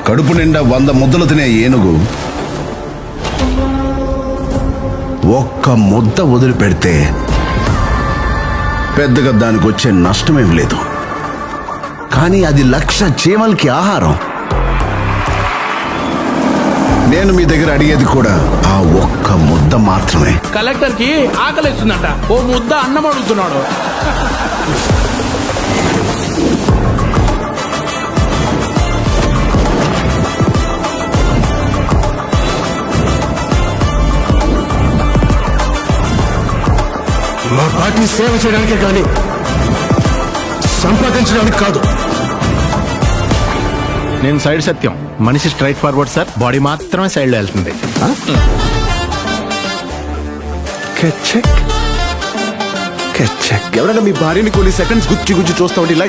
కడుపు నిండా 100 ముద్దలు తినే ఏనుగు ఒక్క ముద్ద వదిలిపెడితే పెద్దగా దానికి వచ్చే నష్టమేం లేదు. కానీ అది 1,00,000 చీమలకి ఆహారం. నేను మీ దగ్గర అడిగేది కూడా ఆ ఒక్క ముద్ద మాత్రమే. కలెక్టర్ కి ఆకలిస్తుందంట, ఓ ముద్ద అన్నం అడుగుతున్నాడు. మా పార్టీ సేవ చేయడానికే కానీ సంపాదించడానికి కాదు. నేను సైడ్ సత్యం, మనిషి స్ట్రైట్ ఫార్వర్డ్ సార్, బాడీ మాత్రమే సైడ్లో వెళ్తుంది. ఎవరైనా మీ భార్యని కొన్ని సెకండ్స్ గుచ్చి చూస్తా ఉంటే ఇలా